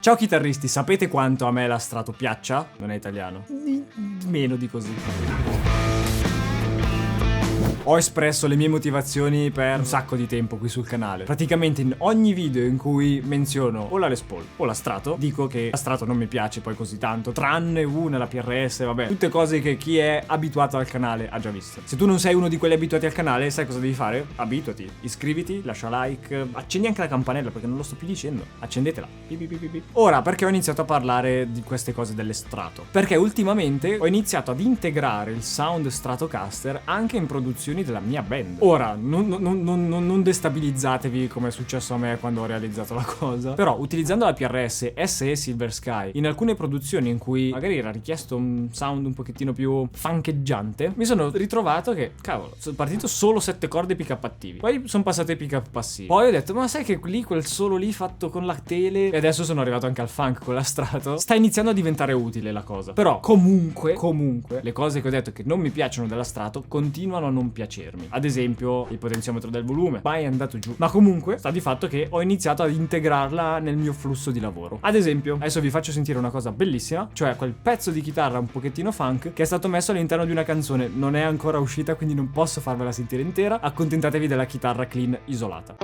Ciao chitarristi, sapete quanto a me la Strato piaccia? Non è italiano. Meno di così. Ho espresso le mie motivazioni per un sacco di tempo qui sul canale. Praticamente in ogni video in cui menziono o la Les Paul o la Strato, dico che la Strato non mi piace poi così tanto, tranne una, la PRS, vabbè. Tutte cose che chi è abituato al canale ha già visto. Se tu non sei uno di quelli abituati al canale, sai cosa devi fare? Abituati, iscriviti, lascia like, accendi anche la campanella perché non lo sto più dicendo. Accendetela. Ora, perché ho iniziato a parlare di queste cose delle Strato? Perché ultimamente ho iniziato ad integrare il sound Stratocaster anche in produzioni della mia band. Ora, non destabilizzatevi come è successo a me quando ho realizzato la cosa. Però, utilizzando la PRS SE Silver Sky in alcune produzioni in cui magari era richiesto un sound un pochettino più funkeggiante, mi sono ritrovato che, cavolo, sono partito solo 7 corde pick up attivi. Poi sono passate ai pick up passivi. Poi ho detto, ma sai che lì quel solo lì fatto con la tele, e adesso sono arrivato anche al funk con la Strato, sta iniziando a diventare utile la cosa. Però comunque le cose che ho detto che non mi piacciono della Strato continuano a non piacermi. Ad esempio il potenziometro del volume mai è andato giù, ma comunque sta di fatto che ho iniziato ad integrarla nel mio flusso di lavoro. Ad esempio, adesso vi faccio sentire una cosa bellissima, cioè quel pezzo di chitarra un pochettino funk che è stato messo all'interno di una canzone. Non è ancora uscita, quindi non posso farvela sentire intera. Accontentatevi della chitarra clean isolata.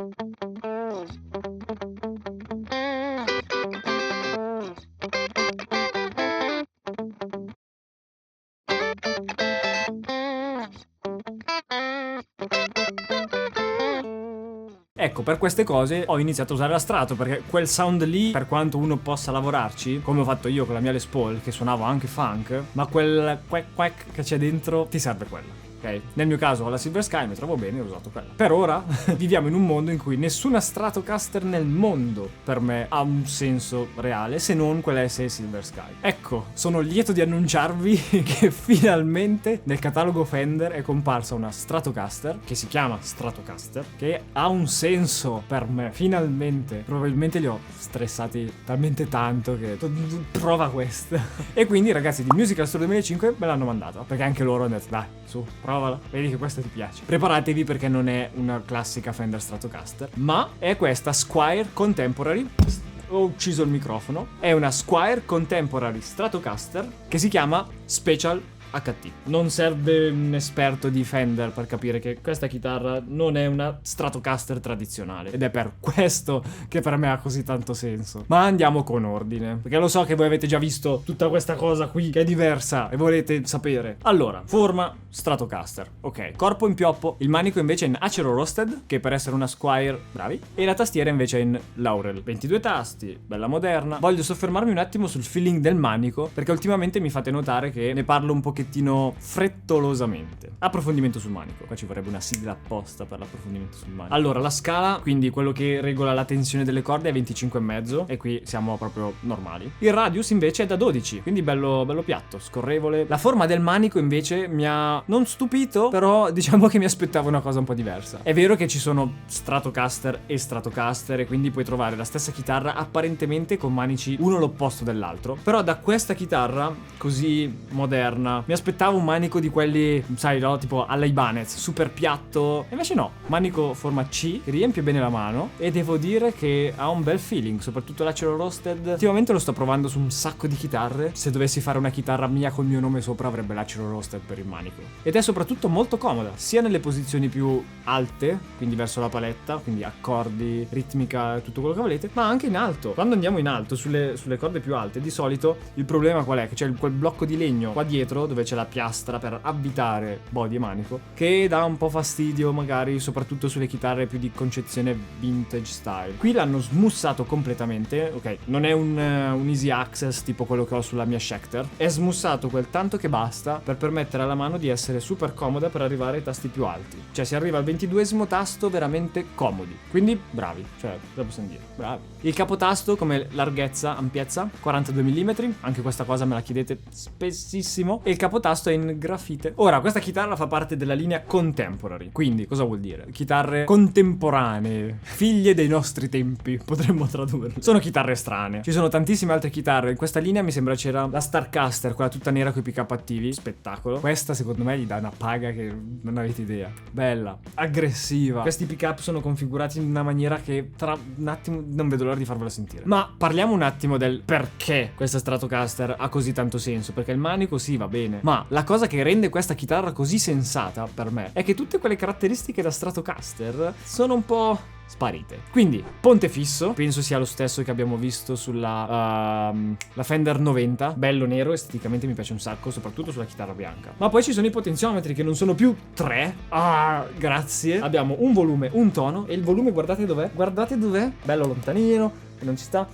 Ecco, per queste cose ho iniziato a usare la Strato, perché quel sound lì, per quanto uno possa lavorarci, come ho fatto io con la mia Les Paul, che suonava anche funk, ma quel quack quack che c'è dentro ti serve quella. Okay. Nel mio caso ho la Silver Sky, mi trovo bene e ho usato quella. Per ora viviamo in un mondo in cui nessuna Stratocaster nel mondo per me ha un senso reale, se non quella SE Silver Sky. Ecco, sono lieto di annunciarvi che finalmente nel catalogo Fender è comparsa una Stratocaster che si chiama Stratocaster, che ha un senso per me. Finalmente. Probabilmente li ho stressati talmente tanto che prova questa. E quindi ragazzi di Musical Store 2005 me l'hanno mandata, perché anche loro hanno detto dai, su, provala, vedi che questa ti piace. Preparatevi perché non è una classica Fender Stratocaster, ma è questa Squier Contemporary. Ho ucciso il microfono. È una Squier Contemporary Stratocaster che si chiama Special HT. Non serve un esperto di Fender per capire che questa chitarra non è una Stratocaster tradizionale, ed è per questo che per me ha così tanto senso. Ma andiamo con ordine, perché lo so che voi avete già visto tutta questa cosa qui che è diversa e volete sapere. Allora, forma Stratocaster, ok. Corpo in pioppo, il manico invece è in acero roasted, che per essere una Squier, bravi, e la tastiera invece è in Laurel. 22 tasti, bella moderna. Voglio soffermarmi un attimo sul feeling del manico, perché ultimamente mi fate notare che ne parlo un pochettino frettolosamente. Approfondimento sul manico. Qua ci vorrebbe una sigla apposta per l'approfondimento sul manico. Allora, la scala, quindi quello che regola la tensione delle corde, è 25,5 e qui siamo proprio normali. Il radius invece è da 12, quindi bello piatto, scorrevole. La forma del manico invece mi ha non stupito, però diciamo che mi aspettavo una cosa un po' diversa. È vero che ci sono Stratocaster e Stratocaster e quindi puoi trovare la stessa chitarra apparentemente con manici uno l'opposto dell'altro, però da questa chitarra così moderna mi aspettavo un manico di quelli, sai, no, tipo alla Ibanez, super piatto. E invece no, manico forma C, che riempie bene la mano e devo dire che ha un bel feeling, soprattutto l'acero roasted. Ultimamente lo sto provando su un sacco di chitarre. Se dovessi fare una chitarra mia col mio nome sopra avrebbe l'acero roasted per il manico. Ed è soprattutto molto comoda, sia nelle posizioni più alte, quindi verso la paletta, quindi accordi, ritmica, tutto quello che volete, ma anche in alto. Quando andiamo in alto, sulle corde più alte, di solito il problema qual è? Che c'è quel blocco di legno qua dietro dove c'è la piastra per avvitare body e manico, che dà un po' fastidio magari soprattutto sulle chitarre più di concezione vintage style. Qui l'hanno smussato completamente, ok, non è un easy access tipo quello che ho sulla mia Schecter, è smussato quel tanto che basta per permettere alla mano di essere super comoda per arrivare ai tasti più alti, cioè si arriva al 22esimo tasto veramente comodi, quindi bravi, cioè cosa possiamo dire, bravi. Il capotasto come larghezza, ampiezza 42 mm, anche questa cosa me la chiedete spessissimo, e il capotasto è in grafite. Ora, questa chitarra fa parte della linea Contemporary. Quindi, cosa vuol dire? Chitarre contemporanee, figlie dei nostri tempi, potremmo tradurre. Sono chitarre strane. Ci sono tantissime altre chitarre. In questa linea mi sembra c'era la Starcaster, quella tutta nera con i pick up attivi. Spettacolo. Questa secondo me gli dà una paga che non avete idea. Bella, aggressiva. Questi pick up sono configurati in una maniera che tra un attimo non vedo l'ora di farvela sentire. Ma parliamo un attimo del perché questa Stratocaster ha così tanto senso. Perché il manico sì, va bene, ma la cosa che rende questa chitarra così sensata per me è che tutte quelle caratteristiche da Stratocaster sono un po' sparite. Quindi, ponte fisso, penso sia lo stesso che abbiamo visto sulla la Fender 90, bello nero, esteticamente mi piace un sacco, soprattutto sulla chitarra bianca. Ma poi ci sono i potenziometri che non sono più 3. Grazie. Abbiamo un volume, un tono, e il volume guardate dov'è? Guardate dov'è? Bello lontanino, che non ci sta.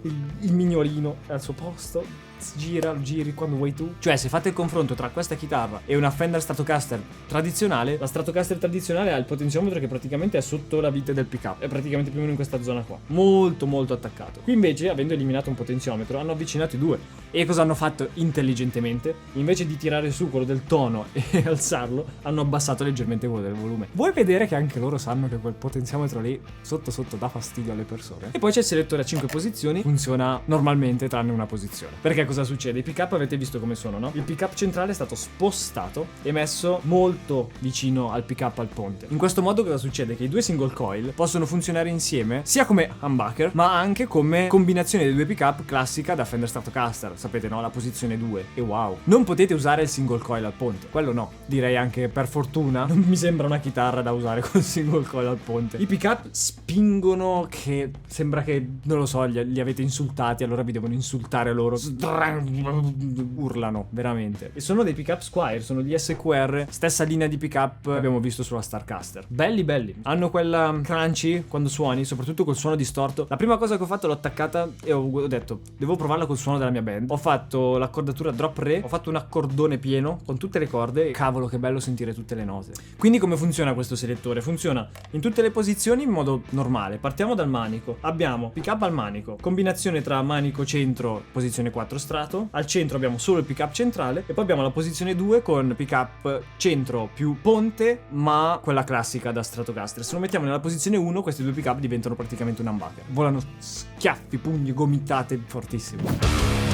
Il mignolino è al suo posto. Gira, lo giri quando vuoi tu. Cioè, se fate il confronto tra questa chitarra e una Fender Stratocaster tradizionale, la Stratocaster tradizionale ha il potenziometro che praticamente è sotto la vite del pickup, è praticamente più o meno in questa zona qua, molto molto attaccato. Qui invece, avendo eliminato un potenziometro, hanno avvicinato i due. E cosa hanno fatto intelligentemente? Invece di tirare su quello del tono e alzarlo, hanno abbassato leggermente quello del volume. Vuoi vedere che anche loro sanno che quel potenziometro lì sotto sotto dà fastidio alle persone? E poi c'è il selettore a 5 posizioni, funziona normalmente tranne una posizione. Perché cosa succede? I pick up avete visto come sono, no? Il pick up centrale è stato spostato e messo molto vicino al pick up al ponte. In questo modo cosa succede? Che i due single coil possono funzionare insieme sia come humbucker ma anche come combinazione dei due pick up classica da Fender Stratocaster. Sapete, no? La posizione 2. E wow, non potete usare il single coil al ponte. Quello no. Direi anche per fortuna non mi sembra una chitarra da usare col single coil al ponte. I pick up spingono che sembra che, non lo so, li avete insultati, allora vi devono insultare loro. Urlano veramente. E sono dei pick up Squier, sono gli SQR, stessa linea di pick up che abbiamo visto sulla Starcaster. Belli belli. Hanno quella crunchy quando suoni, soprattutto col suono distorto. La prima cosa che ho fatto l'ho attaccata e ho detto devo provarla col suono della mia band. Ho fatto l'accordatura drop re, ho fatto un accordone pieno con tutte le corde e cavolo che bello sentire tutte le note. Quindi come funziona questo selettore? Funziona in tutte le posizioni in modo normale. Partiamo dal manico. Abbiamo pick up al manico, combinazione tra manico centro, posizione 4 strato. Al centro abbiamo solo il pick up centrale e poi abbiamo la posizione 2 con pick up centro più ponte, ma quella classica da Stratocaster. Se lo mettiamo nella posizione 1, questi due pick up diventano praticamente un humbucker. Volano schiaffi, pugni, gomitate fortissimo.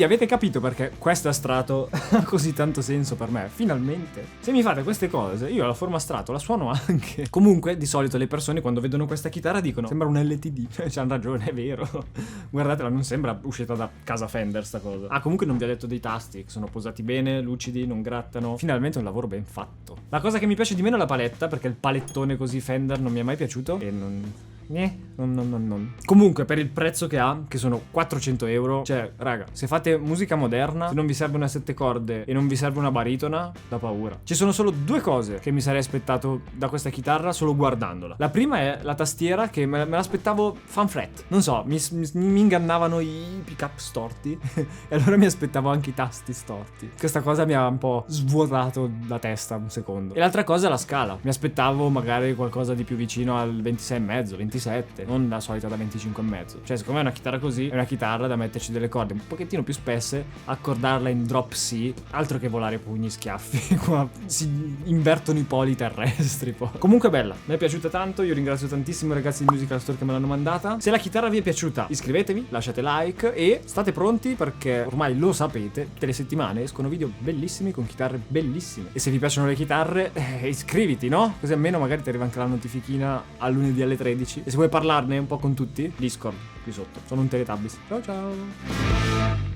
Quindi avete capito perché questo a strato ha così tanto senso per me. Finalmente. Se mi fate queste cose, io la forma a strato la suono anche. Comunque, di solito le persone quando vedono questa chitarra dicono sembra un LTD. C'hanno ragione, è vero. Guardatela, non sembra uscita da casa Fender sta cosa. Ah, comunque non vi ho detto dei tasti, che sono posati bene, lucidi, non grattano. Finalmente un lavoro ben fatto. La cosa che mi piace di meno è la paletta, perché il palettone così Fender non mi è mai piaciuto. E non... Non. Comunque per il prezzo che ha, che sono 400 euro, cioè raga, se fate musica moderna, se non vi serve una 7 corde e non vi serve una baritona, da paura. Ci sono solo due cose che mi sarei aspettato da questa chitarra solo guardandola. La prima è la tastiera, che me l'aspettavo fan fret. Non so, mi ingannavano i pick-up storti e allora mi aspettavo anche i tasti storti. Questa cosa mi ha un po' svuotato la testa un secondo. E l'altra cosa è la scala. Mi aspettavo magari qualcosa di più vicino al 26,5, 27, non la solita da 25,5. Cioè, secondo me una chitarra così è una chitarra da metterci delle corde un pochettino più spesse, accordarla in drop C, altro che volare pugni schiaffi. Qua si invertono i poli terrestri poi. Comunque bella, mi è piaciuta tanto, io ringrazio tantissimo i ragazzi di Musical Store che me l'hanno mandata. Se la chitarra vi è piaciuta, iscrivetevi, lasciate like e state pronti perché ormai lo sapete, tutte le settimane escono video bellissimi con chitarre bellissime. E se vi piacciono le chitarre, iscriviti, no? Così almeno magari ti arriva anche la notifichina a lunedì alle 13. E se vuoi parlarne un po' con tutti, Discord qui sotto. Sono un Teletubbies. Ciao ciao.